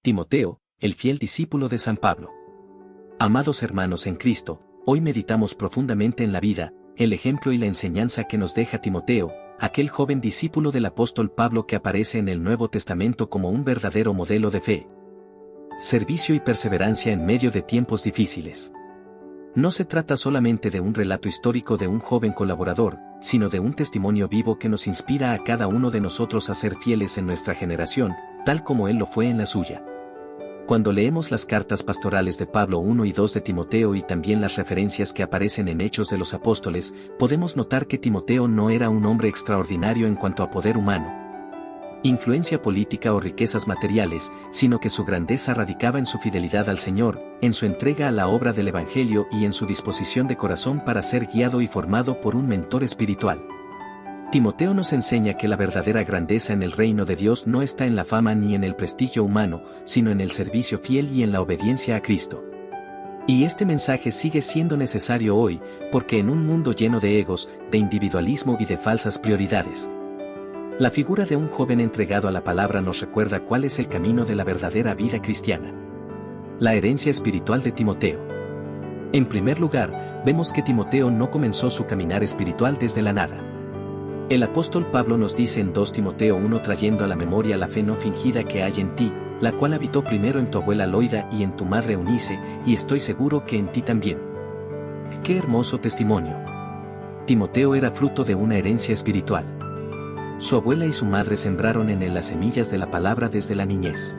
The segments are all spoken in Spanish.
Timoteo, el fiel discípulo de San Pablo. Amados hermanos en Cristo, hoy meditamos profundamente en la vida, el ejemplo y la enseñanza que nos deja Timoteo, aquel joven discípulo del apóstol Pablo que aparece en el Nuevo Testamento como un verdadero modelo de fe, servicio y perseverancia en medio de tiempos difíciles. No se trata solamente de un relato histórico de un joven colaborador, sino de un testimonio vivo que nos inspira a cada uno de nosotros a ser fieles en nuestra generación, tal como él lo fue en la suya. Cuando leemos las cartas pastorales de Pablo 1 y 2 de Timoteo y también las referencias que aparecen en Hechos de los Apóstoles, podemos notar que Timoteo no era un hombre extraordinario en cuanto a poder humano, influencia política o riquezas materiales, sino que su grandeza radicaba en su fidelidad al Señor, en su entrega a la obra del Evangelio y en su disposición de corazón para ser guiado y formado por un mentor espiritual. Timoteo nos enseña que la verdadera grandeza en el reino de Dios no está en la fama ni en el prestigio humano, sino en el servicio fiel y en la obediencia a Cristo. Y este mensaje sigue siendo necesario hoy, porque en un mundo lleno de egos, de individualismo y de falsas prioridades, la figura de un joven entregado a la palabra nos recuerda cuál es el camino de la verdadera vida cristiana. La herencia espiritual de Timoteo. En primer lugar, vemos que Timoteo no comenzó su caminar espiritual desde la nada. El apóstol Pablo nos dice en 2 Timoteo 1 trayendo a la memoria la fe no fingida que hay en ti, la cual habitó primero en tu abuela Loida y en tu madre Eunice, y estoy seguro que en ti también. ¡Qué hermoso testimonio! Timoteo era fruto de una herencia espiritual. Su abuela y su madre sembraron en él las semillas de la palabra desde la niñez.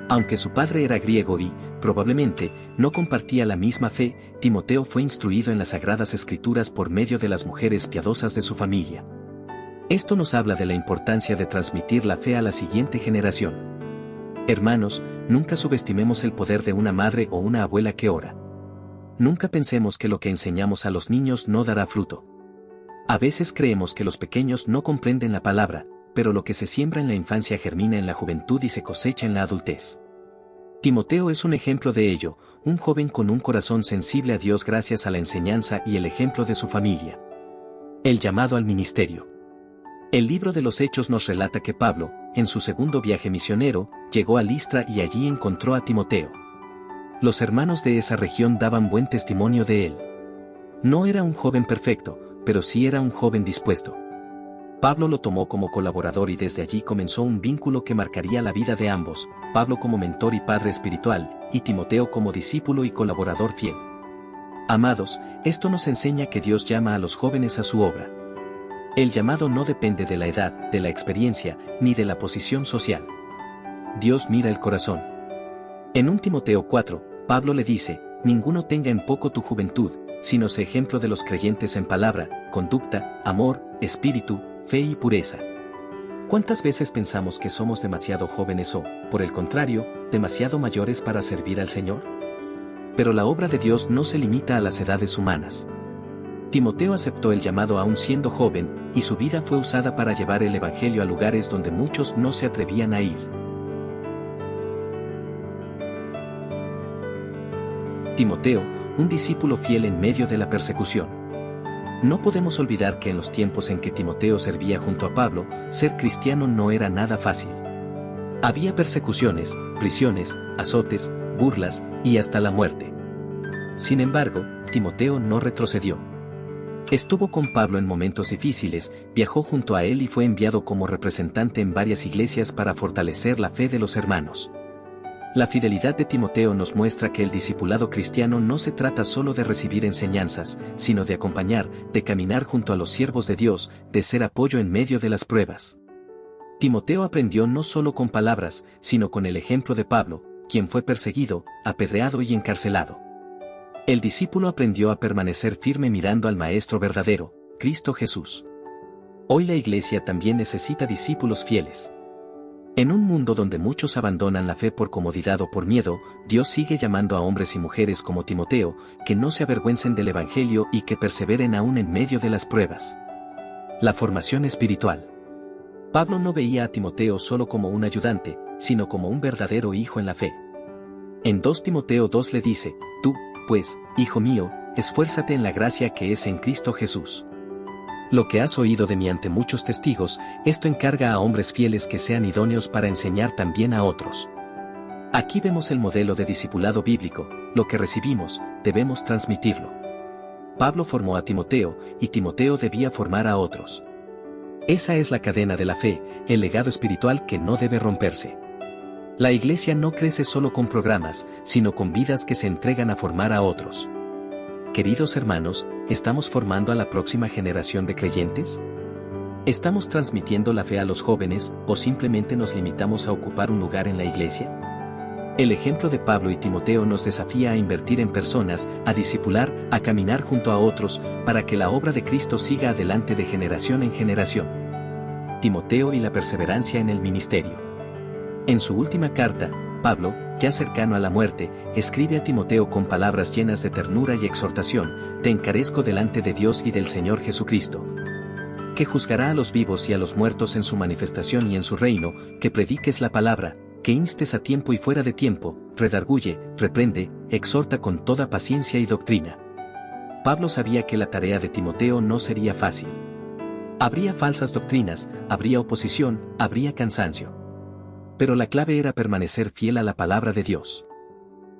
Aunque su padre era griego y, probablemente, no compartía la misma fe, Timoteo fue instruido en las Sagradas Escrituras por medio de las mujeres piadosas de su familia. Esto nos habla de la importancia de transmitir la fe a la siguiente generación. Hermanos, nunca subestimemos el poder de una madre o una abuela que ora. Nunca pensemos que lo que enseñamos a los niños no dará fruto. A veces creemos que los pequeños no comprenden la palabra, pero lo que se siembra en la infancia germina en la juventud y se cosecha en la adultez. Timoteo es un ejemplo de ello, un joven con un corazón sensible a Dios gracias a la enseñanza y el ejemplo de su familia. El llamado al ministerio. El libro de los Hechos nos relata que Pablo, en su segundo viaje misionero, llegó a Listra y allí encontró a Timoteo. Los hermanos de esa región daban buen testimonio de él. No era un joven perfecto, pero sí era un joven dispuesto. Pablo lo tomó como colaborador y desde allí comenzó un vínculo que marcaría la vida de ambos, Pablo como mentor y padre espiritual, y Timoteo como discípulo y colaborador fiel. Amados, esto nos enseña que Dios llama a los jóvenes a su obra. El llamado no depende de la edad, de la experiencia, ni de la posición social. Dios mira el corazón. En 1 Timoteo 4, Pablo le dice, ninguno tenga en poco tu juventud, sino sé ejemplo de los creyentes en palabra, conducta, amor, espíritu, fe y pureza. ¿Cuántas veces pensamos que somos demasiado jóvenes o, por el contrario, demasiado mayores para servir al Señor? Pero la obra de Dios no se limita a las edades humanas. Timoteo aceptó el llamado aún siendo joven, y su vida fue usada para llevar el Evangelio a lugares donde muchos no se atrevían a ir. Timoteo, un discípulo fiel en medio de la persecución. No podemos olvidar que en los tiempos en que Timoteo servía junto a Pablo, ser cristiano no era nada fácil. Había persecuciones, prisiones, azotes, burlas, y hasta la muerte. Sin embargo, Timoteo no retrocedió. Estuvo con Pablo en momentos difíciles, viajó junto a él y fue enviado como representante en varias iglesias para fortalecer la fe de los hermanos. La fidelidad de Timoteo nos muestra que el discipulado cristiano no se trata solo de recibir enseñanzas, sino de acompañar, de caminar junto a los siervos de Dios, de ser apoyo en medio de las pruebas. Timoteo aprendió no solo con palabras, sino con el ejemplo de Pablo, quien fue perseguido, apedreado y encarcelado. El discípulo aprendió a permanecer firme mirando al Maestro verdadero, Cristo Jesús. Hoy la Iglesia también necesita discípulos fieles. En un mundo donde muchos abandonan la fe por comodidad o por miedo, Dios sigue llamando a hombres y mujeres como Timoteo, que no se avergüencen del Evangelio y que perseveren aún en medio de las pruebas. La formación espiritual. Pablo no veía a Timoteo solo como un ayudante, sino como un verdadero hijo en la fe. En 2 Timoteo 2 le dice, tú, pues, hijo mío, esfuérzate en la gracia que es en Cristo Jesús. Lo que has oído de mí ante muchos testigos, esto encarga a hombres fieles que sean idóneos para enseñar también a otros. Aquí vemos el modelo de discipulado bíblico: lo que recibimos, debemos transmitirlo. Pablo formó a Timoteo, y Timoteo debía formar a otros. Esa es la cadena de la fe, el legado espiritual que no debe romperse. La iglesia no crece solo con programas, sino con vidas que se entregan a formar a otros. Queridos hermanos, ¿estamos formando a la próxima generación de creyentes? ¿Estamos transmitiendo la fe a los jóvenes, o simplemente nos limitamos a ocupar un lugar en la iglesia? El ejemplo de Pablo y Timoteo nos desafía a invertir en personas, a discipular, a caminar junto a otros, para que la obra de Cristo siga adelante de generación en generación. Timoteo y la perseverancia en el ministerio. En su última carta, Pablo, ya cercano a la muerte, escribe a Timoteo con palabras llenas de ternura y exhortación: te encarezco delante de Dios y del Señor Jesucristo, que juzgará a los vivos y a los muertos en su manifestación y en su reino, que prediques la palabra, que instes a tiempo y fuera de tiempo, redarguye, reprende, exhorta con toda paciencia y doctrina. Pablo sabía que la tarea de Timoteo no sería fácil. Habría falsas doctrinas, habría oposición, habría cansancio. Pero la clave era permanecer fiel a la palabra de Dios.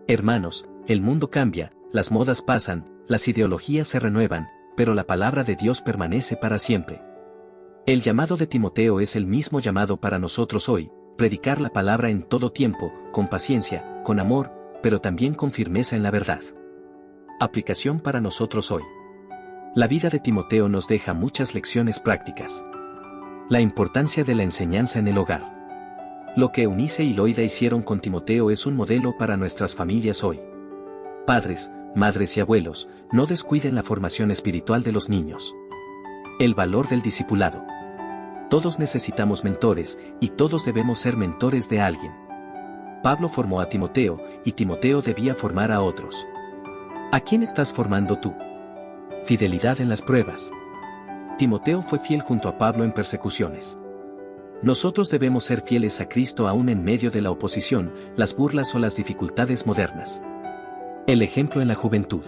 Hermanos, el mundo cambia, las modas pasan, las ideologías se renuevan, pero la palabra de Dios permanece para siempre. El llamado de Timoteo es el mismo llamado para nosotros hoy: predicar la palabra en todo tiempo, con paciencia, con amor, pero también con firmeza en la verdad. Aplicación para nosotros hoy. La vida de Timoteo nos deja muchas lecciones prácticas. La importancia de la enseñanza en el hogar. Lo que Eunice y Loida hicieron con Timoteo es un modelo para nuestras familias hoy. Padres, madres y abuelos, no descuiden la formación espiritual de los niños. El valor del discipulado. Todos necesitamos mentores, y todos debemos ser mentores de alguien. Pablo formó a Timoteo, y Timoteo debía formar a otros. ¿A quién estás formando tú? Fidelidad en las pruebas. Timoteo fue fiel junto a Pablo en persecuciones. Nosotros debemos ser fieles a Cristo aún en medio de la oposición, las burlas o las dificultades modernas. El ejemplo en la juventud.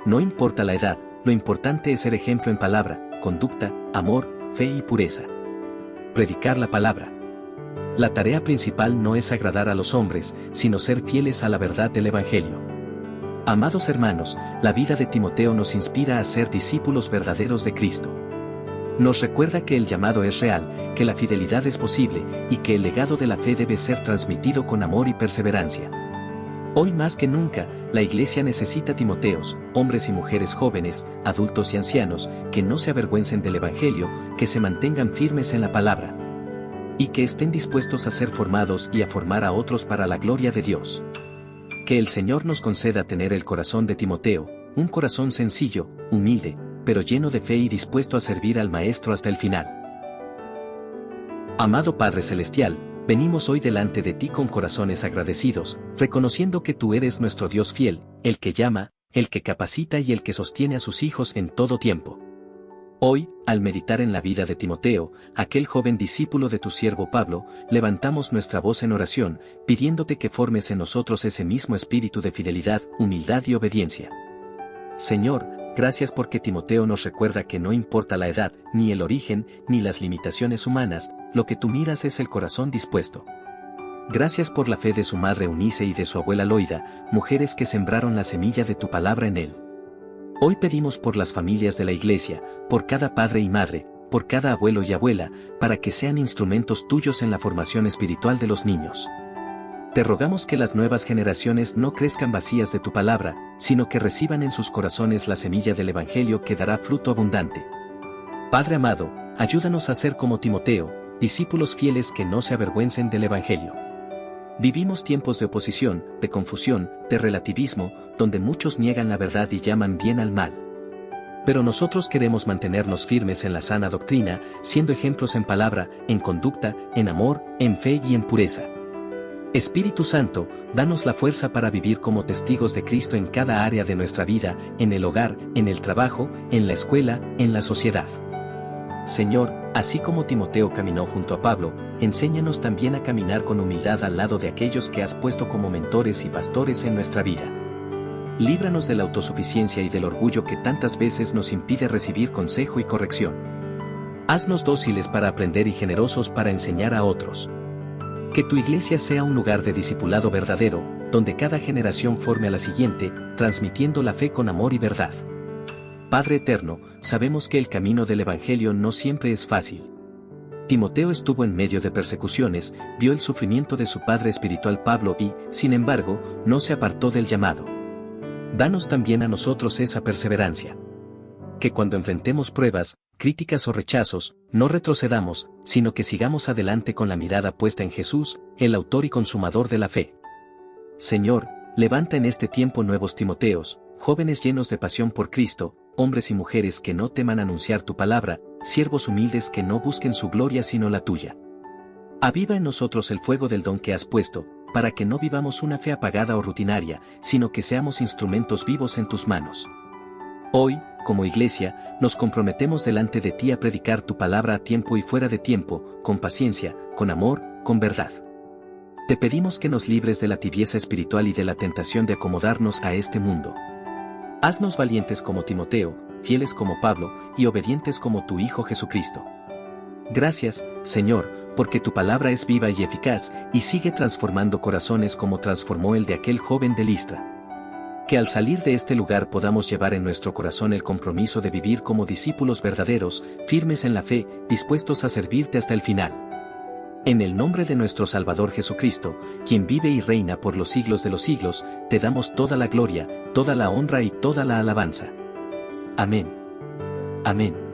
No importa la edad, lo importante es ser ejemplo en palabra, conducta, amor, fe y pureza. Predicar la palabra. La tarea principal no es agradar a los hombres, sino ser fieles a la verdad del Evangelio. Amados hermanos, la vida de Timoteo nos inspira a ser discípulos verdaderos de Cristo. Nos recuerda que el llamado es real, que la fidelidad es posible, y que el legado de la fe debe ser transmitido con amor y perseverancia. Hoy más que nunca, la Iglesia necesita Timoteos, hombres y mujeres jóvenes, adultos y ancianos, que no se avergüencen del Evangelio, que se mantengan firmes en la palabra, y que estén dispuestos a ser formados y a formar a otros para la gloria de Dios. Que el Señor nos conceda tener el corazón de Timoteo, un corazón sencillo, humilde, pero lleno de fe y dispuesto a servir al Maestro hasta el final. Amado Padre Celestial, venimos hoy delante de ti con corazones agradecidos, reconociendo que tú eres nuestro Dios fiel, el que llama, el que capacita y el que sostiene a sus hijos en todo tiempo. Hoy, al meditar en la vida de Timoteo, aquel joven discípulo de tu siervo Pablo, levantamos nuestra voz en oración, pidiéndote que formes en nosotros ese mismo espíritu de fidelidad, humildad y obediencia. Señor, gracias porque Timoteo nos recuerda que no importa la edad, ni el origen, ni las limitaciones humanas, lo que tú miras es el corazón dispuesto. Gracias por la fe de su madre Eunice y de su abuela Loida, mujeres que sembraron la semilla de tu palabra en él. Hoy pedimos por las familias de la Iglesia, por cada padre y madre, por cada abuelo y abuela, para que sean instrumentos tuyos en la formación espiritual de los niños. Te rogamos que las nuevas generaciones no crezcan vacías de tu palabra, sino que reciban en sus corazones la semilla del Evangelio que dará fruto abundante. Padre amado, ayúdanos a ser como Timoteo, discípulos fieles que no se avergüencen del Evangelio. Vivimos tiempos de oposición, de confusión, de relativismo, donde muchos niegan la verdad y llaman bien al mal. Pero nosotros queremos mantenernos firmes en la sana doctrina, siendo ejemplos en palabra, en conducta, en amor, en fe y en pureza. Espíritu Santo, danos la fuerza para vivir como testigos de Cristo en cada área de nuestra vida, en el hogar, en el trabajo, en la escuela, en la sociedad. Señor, así como Timoteo caminó junto a Pablo, enséñanos también a caminar con humildad al lado de aquellos que has puesto como mentores y pastores en nuestra vida. Líbranos de la autosuficiencia y del orgullo que tantas veces nos impide recibir consejo y corrección. Haznos dóciles para aprender y generosos para enseñar a otros. Que tu iglesia sea un lugar de discipulado verdadero, donde cada generación forme a la siguiente, transmitiendo la fe con amor y verdad. Padre eterno, sabemos que el camino del Evangelio no siempre es fácil. Timoteo estuvo en medio de persecuciones, vio el sufrimiento de su padre espiritual Pablo y, sin embargo, no se apartó del llamado. Danos también a nosotros esa perseverancia. Que cuando enfrentemos pruebas, críticas o rechazos, no retrocedamos, sino que sigamos adelante con la mirada puesta en Jesús, el autor y consumador de la fe. Señor, levanta en este tiempo nuevos Timoteos, jóvenes llenos de pasión por Cristo, hombres y mujeres que no teman anunciar tu palabra, siervos humildes que no busquen su gloria sino la tuya. Aviva en nosotros el fuego del don que has puesto, para que no vivamos una fe apagada o rutinaria, sino que seamos instrumentos vivos en tus manos. Hoy, como iglesia, nos comprometemos delante de ti a predicar tu palabra a tiempo y fuera de tiempo, con paciencia, con amor, con verdad. Te pedimos que nos libres de la tibieza espiritual y de la tentación de acomodarnos a este mundo. Haznos valientes como Timoteo, fieles como Pablo, y obedientes como tu Hijo Jesucristo. Gracias, Señor, porque tu palabra es viva y eficaz, y sigue transformando corazones como transformó el de aquel joven de Listra. Que al salir de este lugar podamos llevar en nuestro corazón el compromiso de vivir como discípulos verdaderos, firmes en la fe, dispuestos a servirte hasta el final. En el nombre de nuestro Salvador Jesucristo, quien vive y reina por los siglos de los siglos, te damos toda la gloria, toda la honra y toda la alabanza. Amén. Amén.